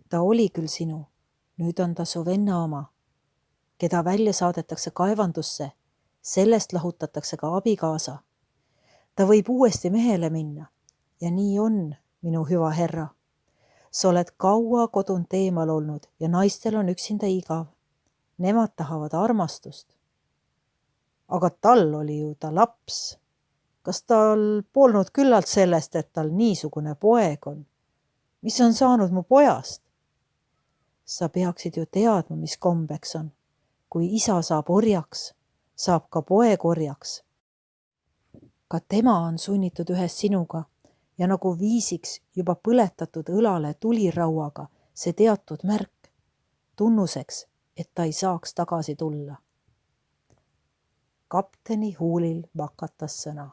Ta oli küll sinu, nüüd on ta su venna oma, keda välja saadetakse kaevandusse, sellest lahutatakse ka abikaasa. Ta võib uuesti mehele minna ja nii on, minu hüva herra. Sa oled kaua kodunt eemal olnud ja naistel on üksinda igav. Nemad tahavad armastust. Aga tal oli ju ta laps. Kas tal polnud küllalt sellest, et tal niisugune poeg on? Mis on saanud mu pojast? Sa peaksid ju teadma, mis kombeks on. Kui isa saab orjaks, saab ka poeg orjaks. Ka tema on sunnitud ühes sinuga ja nagu viisiks juba põletatud õlale tulirauaga see teatud märk, tunnuseks, et ta ei saaks tagasi tulla. Kapteni huulil vakatas sõna.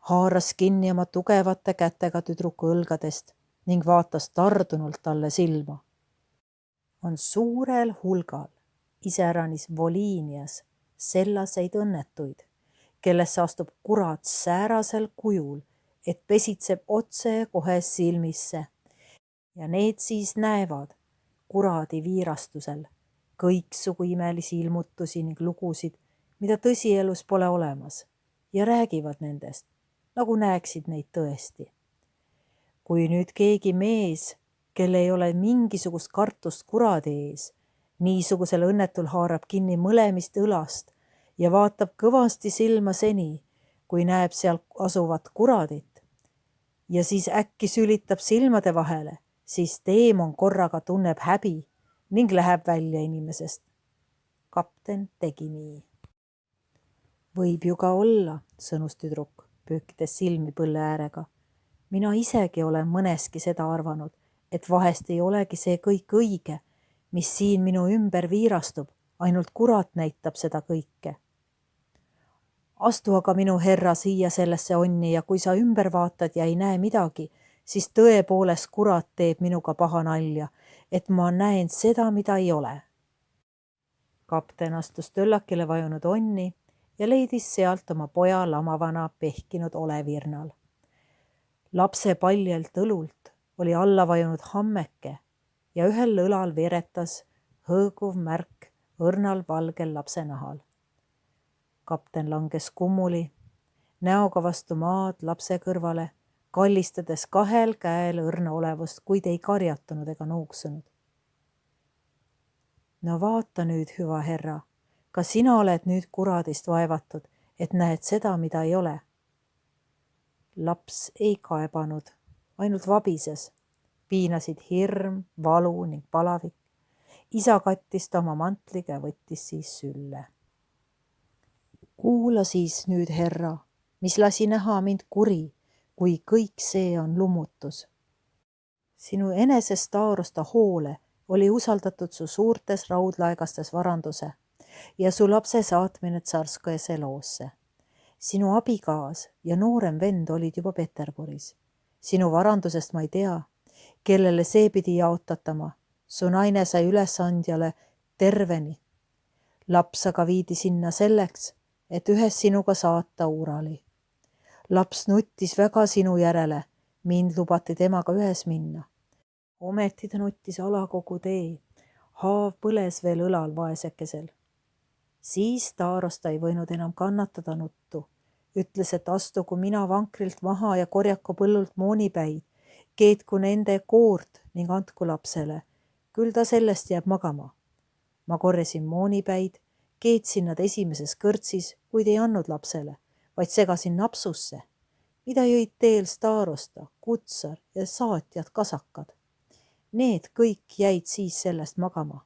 Haaras kinni oma tugevate kätega tüdruku õlgadest ning vaatas tardunult talle silma. On suurel hulgal, iseäranis Voliinias, sellaseid õnnetuid, kellesse astub kurat säärasel kujul, et pesitseb otse kohe silmisse ja need siis näevad kuradi viirastusel kõiksugu imelisi ilmutusi ning lugusid, mida tõsielus pole olemas ja räägivad nendest, nagu näeksid neid tõesti. Kui nüüd keegi mees, kel ei ole mingisugust kartust kuradi ees, niisugusel õnnetul haarab kinni mõlemist õlast ja vaatab kõvasti silma seni, kui näeb seal asuvat kuradit ja siis äkki sülitab silmade vahele, siis teemon korraga tunneb häbi ning läheb välja inimesest. Kapten tegi nii. Võib ju ka olla, sõnus tüdruk, pöökides silmi põlle äärega. Mina isegi olen mõneski seda arvanud, et vahest ei olegi see kõik õige, mis siin minu ümber viirastub, ainult kurat näitab seda kõike. Astu aga minu herra siia sellesse onni ja kui sa ümber vaatad ja ei näe midagi, siis tõepoolest kurat teeb minuga paha nalja, et ma näen seda, mida ei ole. Kapten astus töllakile vajunud onni ja leidis sealt oma poja lamavana pehkinud olevirnal. Lapse paljalt õlult oli alla vajunud hammeke ja ühel õlal veretas hõõguv märk õrnal valgel lapse nahal. Kapten langes kummuli, näoga vastu maad lapse kõrvale, kallistades kahel käel õrna olevust, kuid ei karjatunud ega nuuksunud. No vaata nüüd, hüva herra, ka sina oled nüüd kuradist vaevatud, et näed seda, mida ei ole. Laps ei kaebanud, ainult vabises, piinasid hirm, valu ning palavik. Isa kattis ta oma mantliga ja võttis siis sülle. Kuula siis nüüd, herra, mis lasi näha mind kuri, kui kõik see on lummutus. Sinu enesest taarusta hoole oli usaldatud su suurtes raudlaegastes varanduse ja su lapse saatmine Tsarskoje loosse. Sinu abikaas ja noorem vend olid juba Peterburis. Sinu varandusest ma ei tea, kellele see pidi jaotatama. Su naine sai ülesandjale terveni. Laps aga viidi sinna selleks, et ühes sinuga saata Urali. Laps nuttis väga sinu järele, mind lubati temaga ühes minna. Ometi ta nuttis ala kogu tee, haav põles veel õlal vaesekesel. Siis Taarosta ei võinud enam kannatada nuttu. Ütles, et astugu mina vankrilt maha ja korjaku põllult moonipäid, keetku nende koort ning andku lapsele. Küll ta sellest jääb magama. Ma korjasin moonipäid, keetsin nad esimeses kõrtsis, kuid ei andnud lapsele, vaid segasin napsusse, mida jõid teel Staarosta, kutsar ja saatjad kasakad. Need kõik jäid siis sellest magama.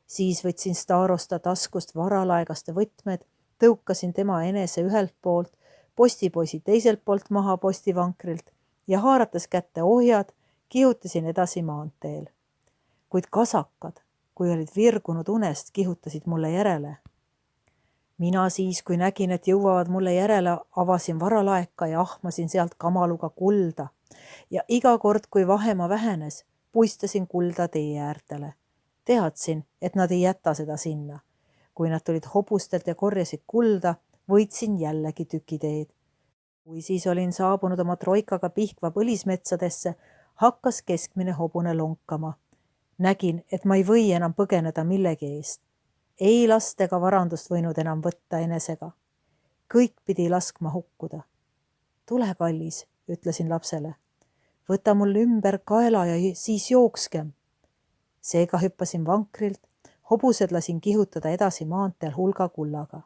Siis võtsin Staarosta taskust varalaegaste võtmed, tõukasin tema enese ühelt poolt, postipoisi teiselt poolt maha postivankrilt ja haarates kätte ohjad, kihutasin edasi maanteel. Kuid kasakad, kui olid virgunud unest, kihutasid mulle järele. Mina siis, kui nägin, et jõuavad mulle järele, avasin varalaeka ja ahmasin sealt kamaluga kulda. Ja iga kord, kui vahemaa vähenes, puistasin kulda tee äärtele. Teadsin, et nad ei jäta seda sinna. Kui nad tulid hobustelt ja korjasid kulda, võitsin jällegi tükiteed. Kui siis olin saabunud oma troikaga Pihkva põlismetsadesse, hakkas keskmine hobune lonkama. Nägin, et ma ei või enam põgeneda millegi eest. Ei last ega varandust võinud enam võtta enesega. Kõik pidi laskma hukkuda. Tule, kallis, ütlesin lapsele. Võta mul ümber kaela ja siis jookskem. Seega hüppasin vankrilt, hobused lasin kihutada edasi maanteel hulga kullaga.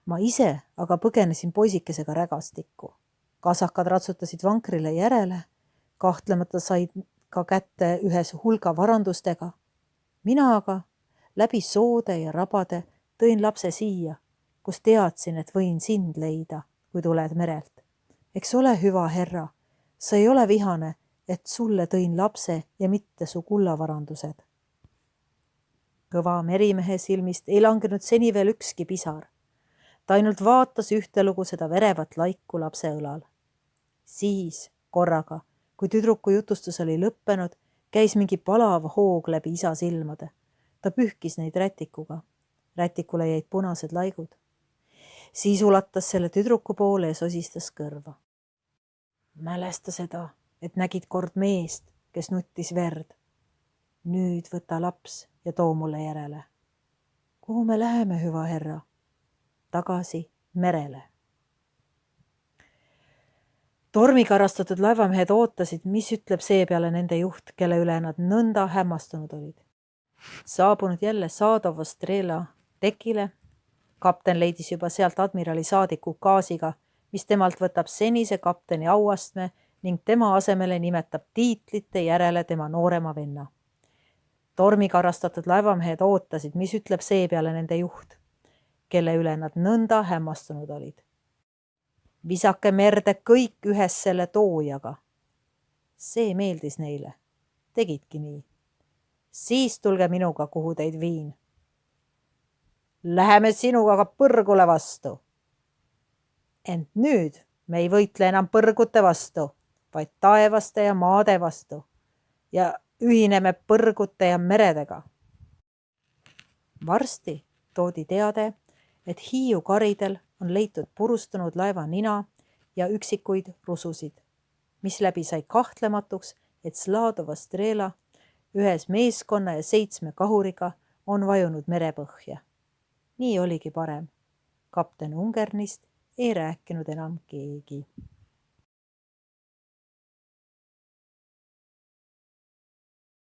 Ma ise aga põgenesin poisikesega rägastikku. Kasakad ratsutasid vankrile järele, kahtlemata said ka kätte ühes hulga varandustega. Mina aga läbi soode ja rabade tõin lapse siia, kus teadsin, et võin sind leida, kui tuled merelt. Eks ole, hüva herra, sa ei ole vihane, et sulle tõin lapse ja mitte su kullavarandused. Kõva merimehe silmist ei langenud seni veel ükski pisar. Ta ainult vaatas ühtelugu seda verevat laiku lapse õlal. Siis korraga, kui tüdruku jutustus oli lõppenud, käis mingi palav hoog läbi isa silmade. Ta pühkis neid rätikuga. Rätikule jäid punased laigud. Siis ulatas selle tüdruku poole ja sosistas kõrva. Mälesta seda, et nägid kord meest, kes nuttis verd. Nüüd võta laps ja too mulle järele. Kuhu me läheme, hüva herra? Tagasi merele. Tormiga arastatud laevamehed ootasid, mis ütleb seepeale nende juht, kelle üle nad nõnda hämmastunud olid. Saabunud jälle Saadov Ostrela tekile. Kapten leidis juba sealt admirali saadiku ukaasiga, mis temalt võtab senise kapteni auastme ning tema asemele nimetab tiitlite järele tema noorema venna. Tormiga arastatud laevamehed ootasid, mis ütleb seepeale nende juht, kelle üle nad nõnda hämmastunud olid. Visake merde kõik ühes selle toojaga. See meeldis neile. Tegidki nii. Siis tulge minuga, kuhu teid viin. Läheme sinuga ka põrgule vastu. Ent nüüd me ei võitle enam põrgute vastu, vaid taevaste ja maade vastu ja ühineme põrgute ja meredega. Varsti toodi teade, et Hiiu karidel on leitud purustunud laeva nina ja üksikuid rususid, mis läbi sai kahtlematuks, et Sladov Ostrela ühes meeskonna ja 7 kahuriga on vajunud merepõhja. Nii oligi parem. Kapten Ungernist ei rääkinud enam keegi.